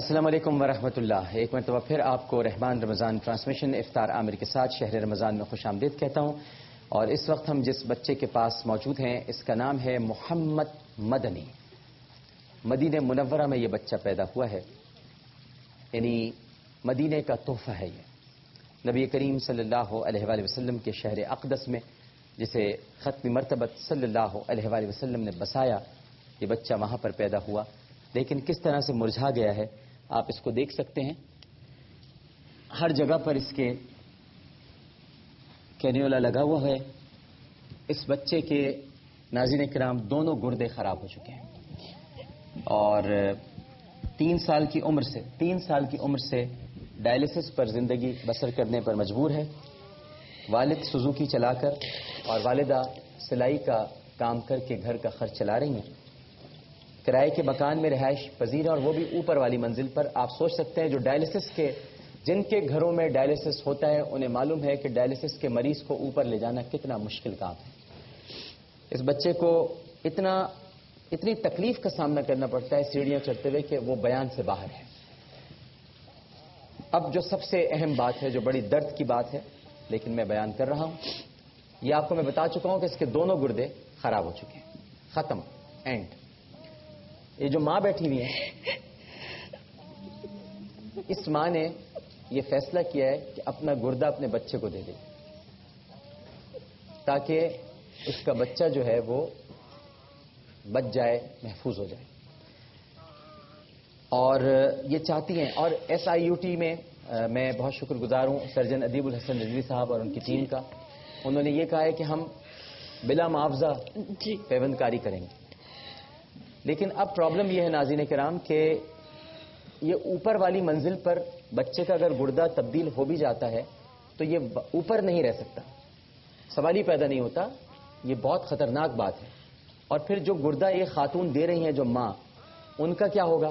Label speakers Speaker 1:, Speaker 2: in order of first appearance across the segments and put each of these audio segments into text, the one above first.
Speaker 1: السلام علیکم ورحمۃ اللہ. ایک مرتبہ پھر آپ کو رحمان رمضان ٹرانسمیشن افطار عامر کے ساتھ شہر رمضان میں خوش آمدید کہتا ہوں. اور اس وقت ہم جس بچے کے پاس موجود ہیں اس کا نام ہے محمد مدنی. مدینہ منورہ میں یہ بچہ پیدا ہوا ہے، یعنی مدینہ کا تحفہ ہے. یہ نبی کریم صلی اللہ علیہ وآلہ وسلم کے شہر اقدس میں جسے ختم مرتبت صلی اللہ علیہ وآلہ وسلم نے بسایا، یہ بچہ وہاں پر پیدا ہوا، لیکن کس طرح سے مرجھا گیا ہے آپ اس کو دیکھ سکتے ہیں. ہر جگہ پر اس کے کینیولا لگا ہوا ہے. اس بچے کے ناظرین کرام دونوں گردے خراب ہو چکے ہیں اور 3 سال کی عمر سے ڈائلسس پر زندگی بسر کرنے پر مجبور ہے. والد سوزوکی چلا کر اور والدہ سلائی کا کام کر کے گھر کا خرچ چلا رہی ہیں. کرائے کے مکان میں رہائش پذیر ہے اور وہ بھی اوپر والی منزل پر. آپ سوچ سکتے ہیں جو ڈائلسس کے جن کے گھروں میں ڈائلسس ہوتا ہے انہیں معلوم ہے کہ ڈائلسس کے مریض کو اوپر لے جانا کتنا مشکل کام ہے. اس بچے کو اتنی تکلیف کا سامنا کرنا پڑتا ہے سیڑھیاں چڑھتے ہوئے کہ وہ بیان سے باہر ہے. اب جو سب سے اہم بات ہے، جو بڑی درد کی بات ہے لیکن میں بیان کر رہا ہوں، یہ آپ کو میں بتا چکا ہوں کہ اس کے دونوں گردے خراب ہو چکے ہیں، ختم، اینڈ. یہ جو ماں بیٹھی ہوئی ہے، اس ماں نے یہ فیصلہ کیا ہے کہ اپنا گردہ اپنے بچے کو دے دے تاکہ اس کا بچہ جو ہے وہ بچ جائے، محفوظ ہو جائے. اور یہ چاہتی ہیں، اور SIUT میں میں بہت شکر گزار ہوں سرجن ادیب الحسن رضوی صاحب اور ان کی ٹیم کا. انہوں نے یہ کہا ہے کہ ہم بلا معاوضہ پیوند کاری کریں گے. لیکن اب پرابلم یہ ہے ناظرین کرام کہ یہ اوپر والی منزل پر بچے کا اگر گردہ تبدیل ہو بھی جاتا ہے تو یہ اوپر نہیں رہ سکتا، سوال ہی پیدا نہیں ہوتا. یہ بہت خطرناک بات ہے. اور پھر جو گردہ یہ خاتون دے رہی ہیں، جو ماں، ان کا کیا ہوگا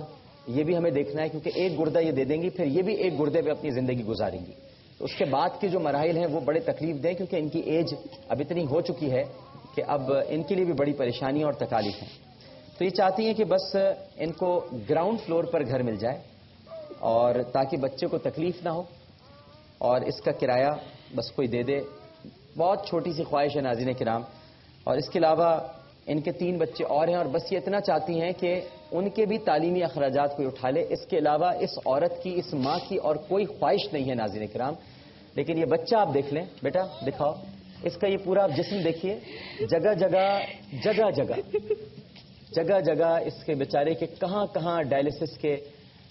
Speaker 1: یہ بھی ہمیں دیکھنا ہے، کیونکہ ایک گردہ یہ دے دیں گی پھر یہ بھی ایک گردے پہ اپنی زندگی گزاریں گی. تو اس کے بعد کے جو مراحل ہیں وہ بڑے تکلیف دہ، کیونکہ ان کی ایج اب اتنی ہو چکی ہے کہ اب ان کے لیے بھی بڑی پریشانی اور تکالیف ہیں. تو یہ چاہتی ہیں کہ بس ان کو گراؤنڈ فلور پر گھر مل جائے اور تاکہ بچے کو تکلیف نہ ہو، اور اس کا کرایہ بس کوئی دے دے. بہت چھوٹی سی خواہش ہے ناظرین کرام. اور اس کے علاوہ ان کے 3 بچے اور ہیں اور بس یہ اتنا چاہتی ہیں کہ ان کے بھی تعلیمی اخراجات کوئی اٹھا لے. اس کے علاوہ اس عورت کی، اس ماں کی اور کوئی خواہش نہیں ہے ناظرین کرام. لیکن یہ بچہ آپ دیکھ لیں، بیٹا دکھاؤ، اس کا یہ پورا جسم دیکھیے، جگہ جگہ اس کے بیچارے کے کہاں ڈائلسس کے.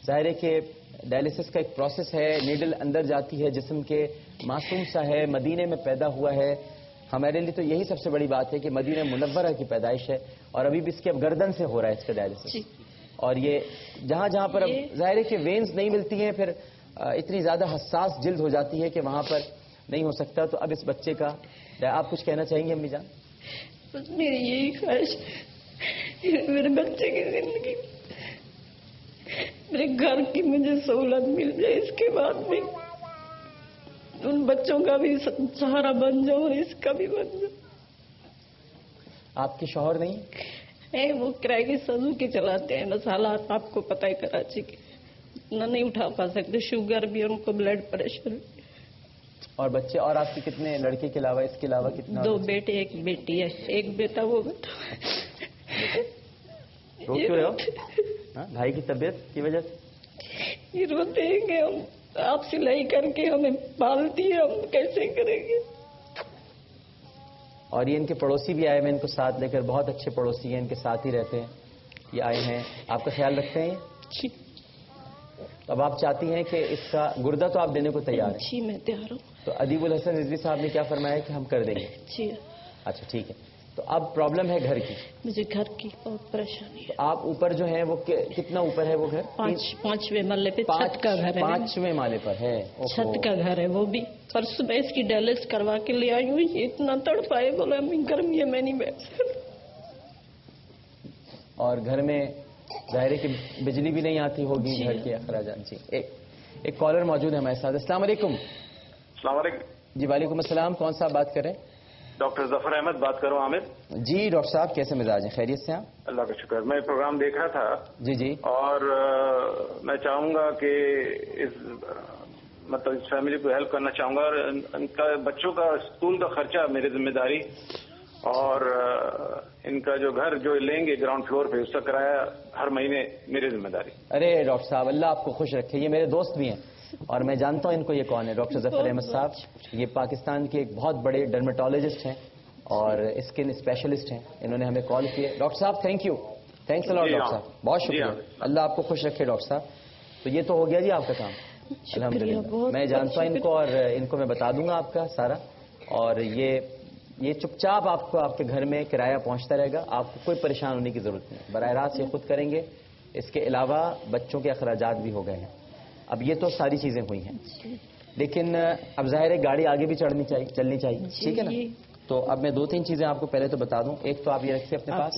Speaker 1: ظاہر ہے کہ ڈائلسس کا ایک پروسیس ہے، نیڈل اندر جاتی ہے جسم کے، معصوم سا ہے، مدینے میں پیدا ہوا ہے. ہمارے لیے تو یہی سب سے بڑی بات ہے کہ مدینہ منورہ کی پیدائش ہے اور ابھی بھی اس کے اب گردن سے ہو رہا ہے اس کا ڈائلسس. اور یہ جہاں پر اب ظاہر ہے کہ وینز نہیں ملتی ہیں، پھر اتنی زیادہ حساس جلد ہو جاتی ہے کہ وہاں پر نہیں ہو سکتا. تو اب اس بچے کا آپ کچھ کہنا چاہیں گے امی جان؟
Speaker 2: میری یہی خواہش میرے بچے کی زندگی، میرے گھر کی مجھے سہولت مل جائے، اس کے بعد بھی ان بچوں کا بھی سہارا بن جاؤ اور اس کا بھی بن جاؤ.
Speaker 1: آپ کے شوہر نہیں
Speaker 2: ہے؟ وہ کرائے کی سوزوکی چلاتے ہیں. بس حالات آپ کو پتہ ہے کراچی کے، اتنا نہیں اٹھا پا سکتے، شوگر بھی، ان کو بلڈ پریشر بھی.
Speaker 1: اور بچے اور آپ کے کتنے، لڑکے کے علاوہ اس کے علاوہ کتنا؟
Speaker 2: 2 بیٹے 1 بیٹی ہے. ایک بیٹا وہ بیٹا.
Speaker 1: رو کیوں رہے ہو؟ بھائی کی طبیعت کی وجہ سے
Speaker 2: یہ روتے ہیں کہ ہم آپ سلائی کر کے ہمیں پالتی ہے، ہم کیسے کریں گے.
Speaker 1: اور یہ ان کے پڑوسی بھی آئے ہوئے ان کو ساتھ لے کر، بہت اچھے پڑوسی ہیں، ان کے ساتھ ہی رہتے ہیں. یہ آئے ہیں، آپ کا خیال رکھتے ہیں. اب آپ چاہتی ہیں کہ اس کا گردہ تو آپ دینے کو تیار ہیں؟
Speaker 2: جی میں تیار ہوں.
Speaker 1: تو ادیب الحسن رضوی صاحب نے کیا فرمایا کہ ہم کر دیں گے؟
Speaker 2: جی
Speaker 1: اچھا ٹھیک ہے. تو اب پرابلم ہے گھر کی.
Speaker 2: مجھے گھر کی بہت پریشانی ہے.
Speaker 1: آپ اوپر جو ہیں وہ کتنا اوپر ہے وہ گھر؟
Speaker 2: 5ویں مرلے پہ چھت کا گھر ہے.
Speaker 1: 5ویں مالے پر ہے.
Speaker 2: چھت کا گھر ہے وہ بھی. پرسوں میں اس کی ڈائلس کروا کے لے آئی ہوں. یہ اتنا تڑپائے، بولا امی گرمی ہے میں نہیں بیٹھ سکتا.
Speaker 1: اور گھر میں ظاہر ہے کہ بجلی بھی نہیں آتی ہوگی، گھر کے اخراجات. جی ایک کالر موجود ہے ہمارے ساتھ. السلام علیکم.
Speaker 3: السلام علیکم.
Speaker 1: جی وعلیکم السلام. کون صاحب بات کر رہے ہیں؟
Speaker 3: ڈاکٹر ظفر احمد بات کر رہا ہوں. عامر
Speaker 1: جی ڈاکٹر صاحب کیسے مزاج ہیں؟ خیریت سے ہیں؟
Speaker 3: اللہ کا شکر. میں پروگرام دیکھ رہا تھا.
Speaker 1: جی جی.
Speaker 3: اور میں چاہوں گا کہ اس فیملی کو ہیلپ کرنا چاہوں گا, اور ان کا بچوں کا اسکول کا خرچہ میری ذمہ داری, اور ان کا جو گھر جو لیں گے گراؤنڈ فلور پہ اس کا کرایہ ہر مہینے میری ذمہ داری.
Speaker 1: ارے ڈاکٹر صاحب اللہ آپ کو خوش رکھے. یہ میرے دوست بھی ہیں اور میں جانتا ہوں ان کو. یہ کون ہے؟ ڈاکٹر ظفر احمد صاحب. یہ پاکستان کے ایک بہت بڑے ڈرمیٹالوجسٹ ہیں اور اسکن اسپیشلسٹ ہیں. انہوں نے ہمیں کال کیا. ڈاکٹر صاحب thank you, thanks allot doctor صاحب, بہت شکریہ. اللہ آپ کو خوش رکھے ڈاکٹر صاحب. تو یہ تو ہو گیا جی آپ کا کام الحمدللہ. میں جانتا ہوں ان کو اور ان کو میں بتا دوں گا آپ کا سارا. اور یہ چپ چاپ آپ کو آپ کے گھر میں کرایہ پہنچتا رہے گا. آپ کو کوئی پریشان ہونے کی ضرورت نہیں. براہ راست یہ خود کریں گے. اس کے علاوہ بچوں کے اخراجات بھی ہو گئے ہیں. اب یہ تو ساری چیزیں ہوئی ہیں, لیکن اب ظاہر ہے گاڑی آگے بھی چلنی چاہیے. ٹھیک ہے نا؟ تو اب میں 2-3 چیزیں آپ کو پہلے تو بتا دوں. ایک تو آپ یہ رکھیے اپنے پاس,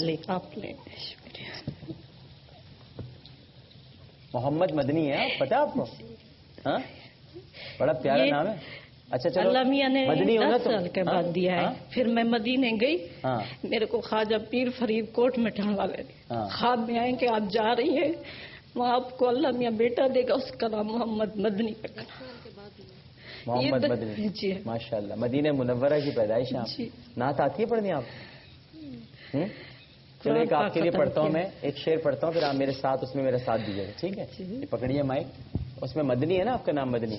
Speaker 1: محمد مدنی ہے, پتا آپ کو؟ ہاں بڑا پیارا نام ہے. اچھا چلو,
Speaker 2: اللہ میاں نے
Speaker 1: مدنی ہونا
Speaker 2: 10 سال کے بعد دیا ہے. پھر میں مدینے گئی. میرے کو خواجہ پیر فرید کوٹ میں ٹھہرا لے. خواب میں آئے کہ آپ جا رہی ہے وہاں آپ کو اللہ میاں بیٹا دے گا, اس کا نام محمد مدنی رکھنا.
Speaker 1: محمد مدنی
Speaker 2: جی
Speaker 1: ماشاء اللہ. مدینہ منورہ کی پیدائش ہے. نعت آتی ہے پڑھنی آپ کو؟ چلو ایک آپ کے لیے پڑھتا ہوں میں, ایک شعر پڑھتا ہوں, پھر آپ میرے ساتھ اس میں میرا ساتھ دیجیے گا. ٹھیک ہے؟ یہ پکڑیے مائک. اس میں مدنی ہے نا آپ کا نام مدنی.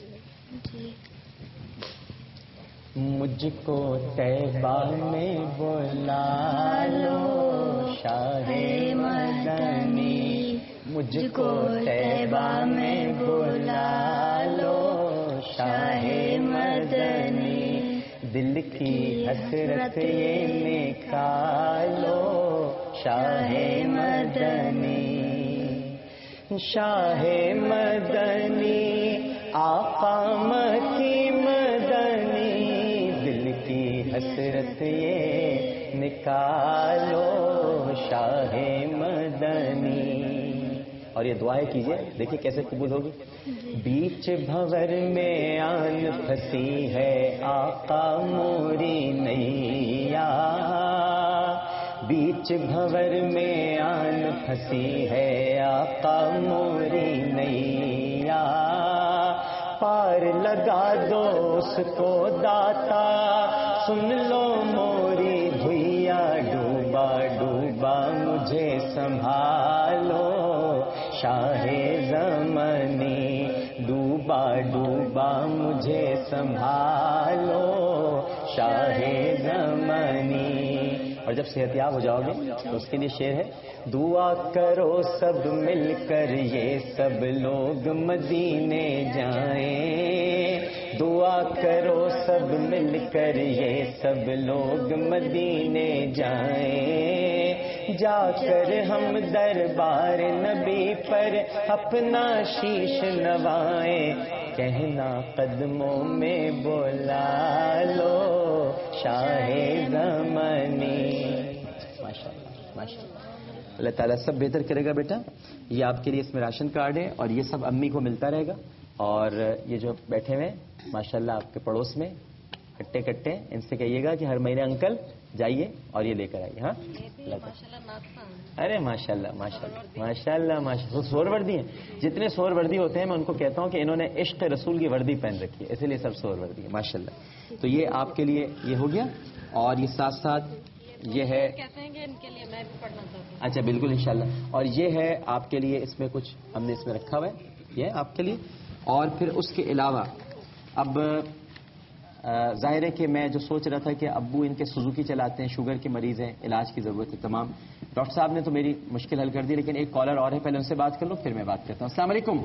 Speaker 1: مجھ کو طیبہ میں بلا لو شاہ مدنی, مجھ کو طیبہ میں بلا لو شاہ مدنی, دل کی حسرت یہ نکالو شاہ مدنی. شاہ مدنی آقا مکی مدنی, دل کی حسرت یہ نکالو شاہ مدنی. اور یہ دعائیں کیجئے, دیکھیں کیسے قبول ہوگی. بیچ بھور میں آن پھنسی ہے آقا موری نیا, بیچ بھور میں آن پھنسی ہے آقا موری نیا, پار لگا دو اس کو داتا, سن لو موری بھیا, ڈوبا ڈوبا مجھے سنبھالو شاہ زمانی, ڈوبا ڈوبا مجھے سنبھالو شاہ زمانی. اور جب صحتیاب ہو جاؤ گے تو اس کے لیے شعر ہے. دعا کرو سب مل کر یہ سب لوگ مدینے جائیں, دعا کرو سب مل کر یہ سب لوگ مدینے جائیں, جا کر ہم دربار نبی پر اپنا شیش نوائیں, کہنا قدموں میں بلا لو شاہ زمانی. اللہ تعالیٰ سب بہتر کرے گا بیٹا. یہ آپ کے لیے اس میں راشن کارڈ ہے اور یہ سب امی کو ملتا رہے گا. اور یہ جو بیٹھے ہوئے ماشاءاللہ آپ کے پڑوس میں کٹے کٹے, ان سے کہیے گا کہ ہر مہینے انکل جائیے اور یہ لے کر آئیے. ہاں ارے ماشاءاللہ ماشاءاللہ ماشاءاللہ ماشاءاللہ سور وردی ہیں. جتنے سور وردی ہوتے ہیں میں ان کو کہتا ہوں کہ انہوں نے عشق رسول کی وردی پہن رکھی ہے, اسی لیے سب سور وردی ہے ماشاءاللہ. تو یہ آپ کے لیے یہ ہو گیا. اور یہ ساتھ ساتھ یہ ہے,
Speaker 2: کہتے ہیں کہ ان کے لیے میں بھی پڑھنا چاہتا ہوں.
Speaker 1: اچھا بالکل انشاءاللہ. اور یہ ہے آپ کے لیے, اس میں کچھ ہم نے اس میں رکھا ہوا ہے, یہ آپ کے لیے. اور پھر اس کے علاوہ اب ظاہر ہے کہ میں جو سوچ رہا تھا کہ ابو ان کے سوزوکی چلاتے ہیں, شوگر کے مریض ہیں, علاج کی ضرورت ہے تمام. ڈاکٹر صاحب نے تو میری مشکل حل کر دی, لیکن ایک کالر اور ہے, پہلے ان سے بات کر لوں پھر میں بات کرتا ہوں. السلام علیکم.